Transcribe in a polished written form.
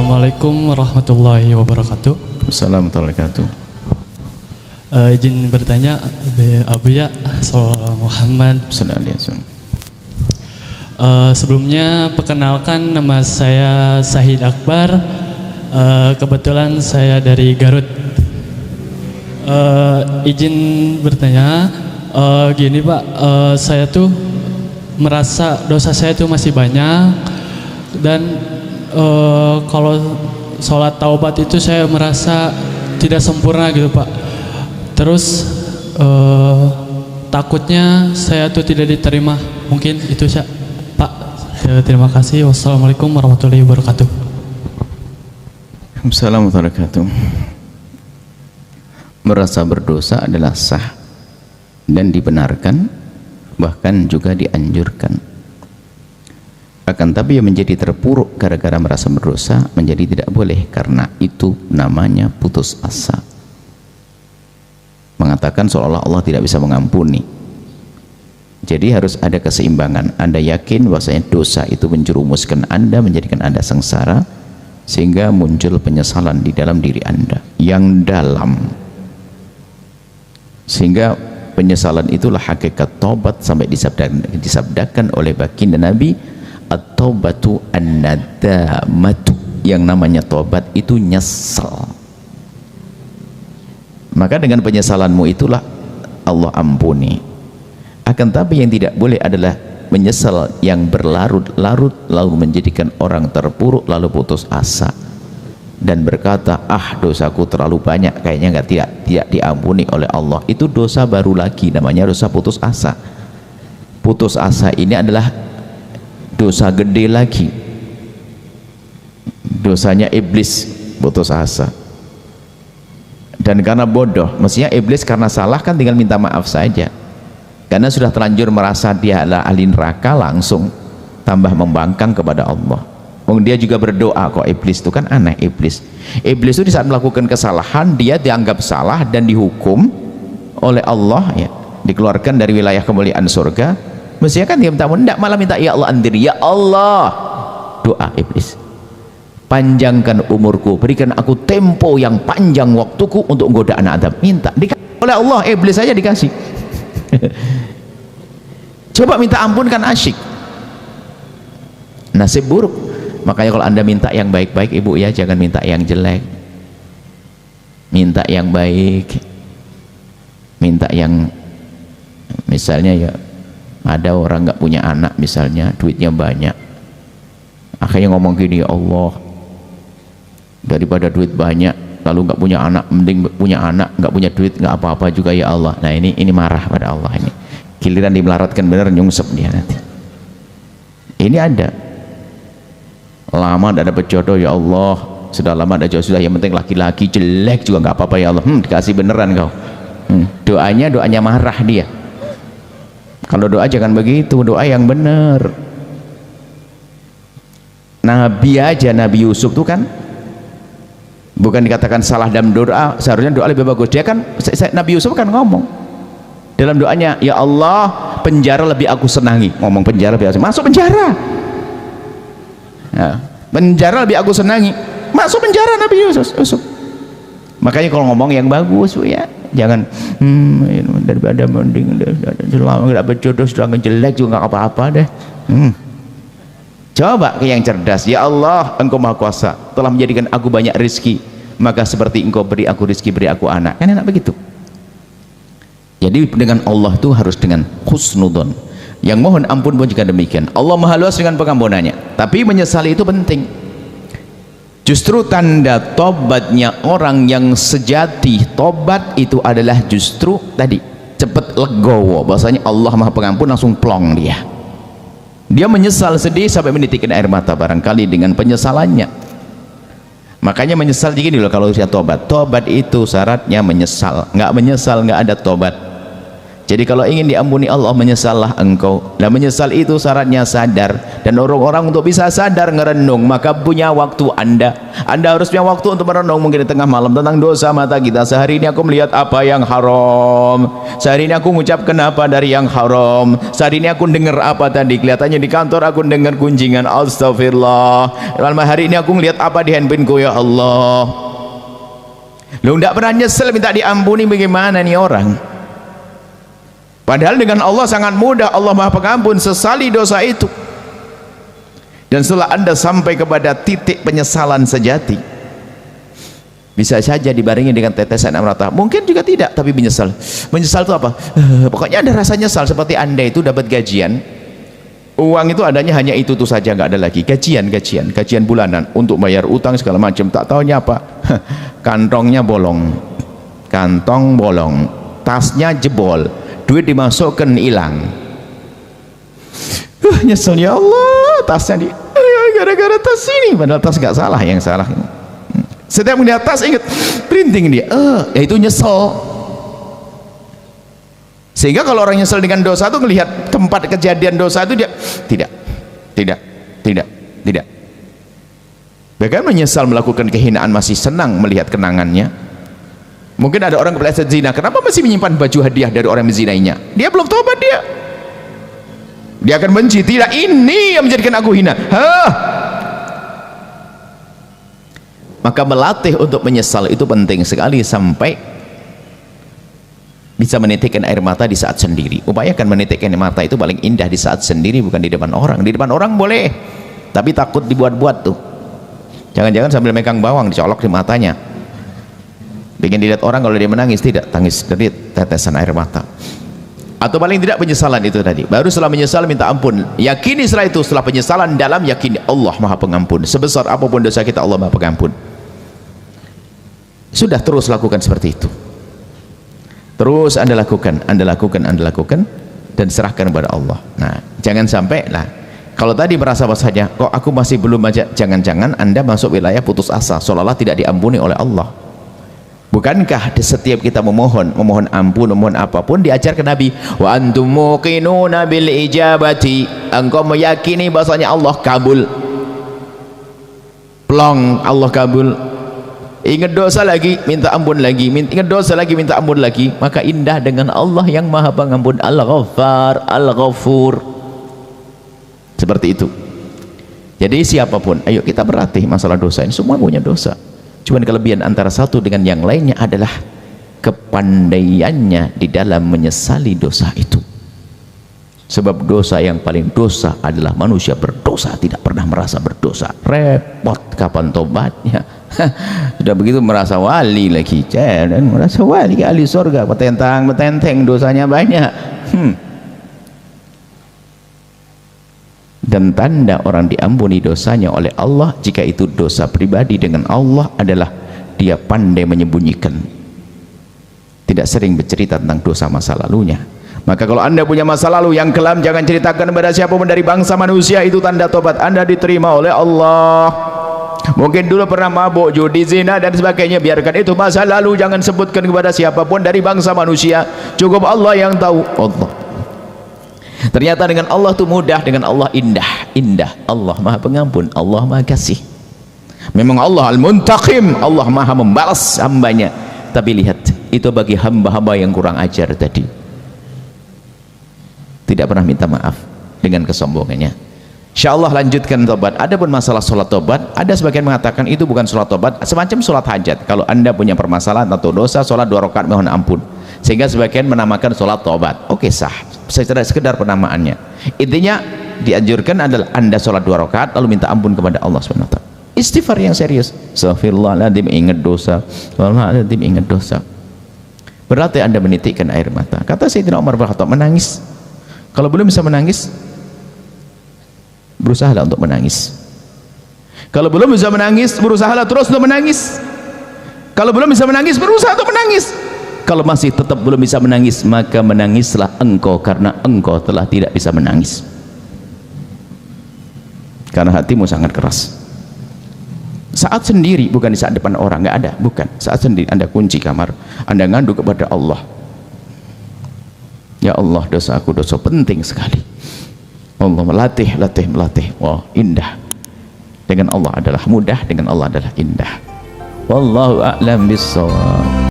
Assalamualaikum warahmatullahi wabarakatuh. Assalamualaikum warahmatullahi wabarakatuh. Izin bertanya, Abu ya, Sallallahu Muhammad. Sallallahu alaihi wasallam. Sebelumnya perkenalkan, nama saya Sahid Akbar. Kebetulan saya dari Garut. Izin bertanya, gini Pak, saya tuh merasa dosa saya tuh masih banyak, dan kalau sholat taubat itu saya merasa tidak sempurna gitu Pak. Terus takutnya saya tuh tidak diterima, mungkin itu Pak. Terima kasih. Wassalamualaikum warahmatullahi wabarakatuh. Assalamualaikum warahmatullahi wabarakatuh. Merasa berdosa adalah sah dan dibenarkan, bahkan juga dianjurkan. Akan tapi yang menjadi terpuruk gara-gara merasa berdosa menjadi tidak boleh, karena itu namanya putus asa. Mengatakan seolah Allah tidak bisa mengampuni. Jadi harus ada keseimbangan. Anda yakin bahwasanya dosa itu menjerumuskan Anda, menjadikan Anda sengsara, sehingga muncul penyesalan di dalam diri Anda yang dalam, sehingga penyesalan itulah hakikat tobat, sampai disabdakan oleh baginda Nabi, at-taubatu an-nadamatu, yang namanya tobat itu nyesal. Maka dengan penyesalanmu itulah Allah ampuni. Akan tapi yang tidak boleh adalah menyesal yang berlarut-larut, lalu menjadikan orang terpuruk, lalu putus asa dan berkata, dosaku terlalu banyak, kayaknya tidak diampuni oleh Allah. Itu dosa baru lagi, namanya dosa putus asa. Putus asa ini adalah dosa gede lagi, dosanya iblis, putus asa. Dan karena bodoh, mestinya iblis karena salah kan tinggal minta maaf saja, karena sudah terlanjur merasa dia adalah ahli neraka, langsung tambah membangkang kepada Allah. Dia juga berdoa kok. Iblis itu kan aneh. Iblis itu di saat melakukan kesalahan dia dianggap salah dan dihukum oleh Allah, ya, dikeluarkan dari wilayah kemuliaan surga. Mestinya kan dia minta ampun, tidak, malah minta ya Allah andiri, ya Allah. Doa iblis, panjangkan umurku, berikan aku tempo yang panjang waktuku untuk godaan Adam. Minta, dikasih oleh Allah. Iblis saja dikasih. Coba minta ampun kan asyik. Nasib buruk. Makanya kalau Anda minta yang baik-baik Ibu ya, jangan minta yang jelek. Minta yang baik. Minta yang, misalnya ya, ada orang nggak punya anak misalnya, duitnya banyak, akhirnya ngomong gini, ya Allah, daripada duit banyak lalu nggak punya anak, mending punya anak, nggak punya duit nggak apa-apa juga ya Allah. Nah ini marah pada Allah. Ini giliran dimelaratkan bener, nyungsep dia nanti. Ini ada lama tidak dapat jodoh, ya Allah, sudah lama ada jodoh, sudah, yang penting laki-laki, jelek juga nggak apa-apa ya Allah. Dikasih beneran kau. Doanya marah dia. Kalau doa jangan begitu, doa yang benar. Nabi aja, Nabi Yusuf tuh kan bukan dikatakan salah dalam doa, seharusnya doa lebih bagus. Dia kan, Nabi Yusuf kan ngomong dalam doanya, ya Allah, penjara lebih aku senangi. Ngomong penjara lebih aku senangi, masuk penjara. Ya, penjara lebih aku senangi, masuk penjara Nabi Yusuf. Makanya kalau ngomong yang bagus ya, jangan daripada mending selama nggak berjodoh sudah ngejelek juga nggak apa-apa deh. Coba ke yang cerdas, ya Allah, Engkau Maha Kuasa, telah menjadikan aku banyak rezeki, maka seperti Engkau beri aku rezeki, beri aku anak. Kan enak begitu. Jadi dengan Allah itu harus dengan husnudon. Yang mohon ampun pun juga demikian. Allah Maha Luas dengan pengampunannya. Tapi menyesali itu penting. Justru tanda tobatnya orang yang sejati, tobat itu adalah justru tadi cepat legowo, bahwasanya Allah Maha Pengampun, langsung plong dia. Dia menyesal, sedih sampai menitikkan air mata barangkali dengan penyesalannya. Makanya menyesal gini loh kalau usia tobat. Tobat itu syaratnya menyesal. Nggak menyesal nggak ada tobat. Jadi kalau ingin diampuni Allah, menyesallah engkau. Dan menyesal itu syaratnya sadar. Dan orang-orang untuk bisa sadar ngerenung, maka punya waktu Anda harus punya waktu untuk merenung, mungkin di tengah malam, tentang dosa mata kita. Sehari ini aku melihat apa yang haram, sehari ini aku mengucapkan apa dari yang haram, sehari ini aku dengar apa tadi, kelihatannya di kantor aku dengar gunjingan, astagfirullah. Malam hari ini aku melihat apa di handphoneku, ya Allah. Lu tidak pernah nyesel minta diampuni, bagaimana nih orang? Padahal dengan Allah sangat mudah. Allah Maha Pengampun. Sesali dosa itu, dan setelah Anda sampai kepada titik penyesalan sejati, bisa saja dibarengi dengan tetesan air mata, mungkin juga tidak, tapi menyesal. Menyesal itu apa? Pokoknya ada rasa nyesal. Seperti Anda itu dapat gajian, uang itu adanya hanya itu tuh saja, nggak ada lagi. Gajian bulanan untuk bayar utang segala macam. Tak tahunya apa? Kantong bolong, tasnya jebol, duit dimasukkan hilang. Nyesel, ya Allah, tasnya gara-gara tas ini, padahal tas nggak salah, yang salah. Setiap melihat tas ingat printing dia, ya itu nyesel. Sehingga kalau orang nyesel dengan dosa itu, melihat tempat kejadian dosa itu, dia tidak. Bagaimana menyesal melakukan kehinaan, masih senang melihat kenangannya. Mungkin ada orang kepleset zina, kenapa masih menyimpan baju hadiah dari orang yang menzinainya? Dia belum tobat, dia akan benci. Tidak, ini yang menjadikan aku hina. Maka melatih untuk menyesal itu penting sekali, sampai bisa menitikkan air mata di saat sendiri. Upayakan menitikkan air mata itu paling indah di saat sendiri, bukan di depan orang. Di depan orang boleh, tapi takut dibuat-buat tuh. Jangan-jangan sambil megang bawang dicolok di matanya, bikin dilihat orang kalau dia menangis. Tidak, tangis dari tetesan air mata. Atau paling tidak penyesalan itu tadi. Baru setelah menyesal minta ampun. Yakini setelah itu, setelah penyesalan dalam, yakini Allah Maha Pengampun. Sebesar apapun dosa kita, Allah Maha Pengampun. Sudah, terus lakukan seperti itu. Terus Anda lakukan, dan serahkan kepada Allah. Nah, jangan sampai lah, kalau tadi merasa bahasanya kok aku masih belum aja, jangan-jangan Anda masuk wilayah putus asa, seolah-olah tidak diampuni oleh Allah. Bukankah di setiap kita memohon ampun, memohon apapun, diajarkan Nabi, wa antum muqinuna bil ijabati, engkau meyakini bahasanya Allah kabul. Plong, Allah kabul. Ingat dosa lagi, minta ampun lagi, ingat dosa lagi, minta ampun lagi. Maka indah dengan Allah yang Maha Pengampun, Al-Ghaffar, Al-Ghafur. Seperti itu. Jadi siapapun, ayo kita berlatih masalah dosa ini. Semua punya dosa. Cuman kelebihan antara satu dengan yang lainnya adalah kepandaiannya di dalam menyesali dosa itu. Sebab dosa yang paling dosa adalah manusia berdosa tidak pernah merasa berdosa. Repot kapan tobatnya. Sudah begitu merasa wali lagi, dan merasa wali ahli surga, petentang dosanya banyak. Dan tanda orang diampuni dosanya oleh Allah, jika itu dosa pribadi dengan Allah, adalah dia pandai menyembunyikan, tidak sering bercerita tentang dosa masa lalunya. Maka kalau Anda punya masa lalu yang kelam, jangan ceritakan kepada siapapun dari bangsa manusia. Itu tanda tobat Anda diterima oleh Allah. Mungkin dulu pernah mabuk, judi, zina dan sebagainya, biarkan itu masa lalu, jangan sebutkan kepada siapapun dari bangsa manusia. Cukup Allah yang tahu. Allah. Ternyata dengan Allah itu mudah, dengan Allah indah. Allah Maha Pengampun, Allah Maha Kasih. Memang Allah Al-Muntaqim, Allah Maha membalas hambanya. Tapi lihat, itu bagi hamba-hamba yang kurang ajar tadi, tidak pernah minta maaf dengan kesombongannya. Insyaallah lanjutkan tobat. Adapun masalah sholat tobat, ada sebagian mengatakan itu bukan sholat tobat, semacam sholat hajat. Kalau Anda punya permasalahan atau dosa, sholat 2 rakaat mohon ampun, sehingga sebagian menamakan sholat tobat. Oke, sah, sekedar penamaannya. Intinya dianjurkan adalah Anda sholat 2 rakaat lalu minta ampun kepada Allah SWT. Istighfar yang serius. Astagfirullahaladzim, ingat dosa. Astagfirullahaladzim, ingat dosa. Berarti Anda menitikkan air mata. Kata Sayyidina Umar bin Khattab, menangis. Kalau belum bisa menangis, berusahalah untuk menangis. Kalau belum bisa menangis, berusahalah terus untuk menangis. Kalau belum bisa menangis, berusaha untuk menangis. Kalau masih tetap belum bisa menangis, maka menangislah engkau, karena engkau telah tidak bisa menangis, karena hatimu sangat keras. Saat sendiri, bukan di saat depan orang, nggak ada, bukan. Saat sendiri Anda kunci kamar, Anda ngadu kepada Allah, Ya Allah, dosa aku dosa penting sekali. Allah melatih. Wah, indah. Dengan Allah adalah mudah, dengan Allah adalah indah. Wallahu a'lam bissawab.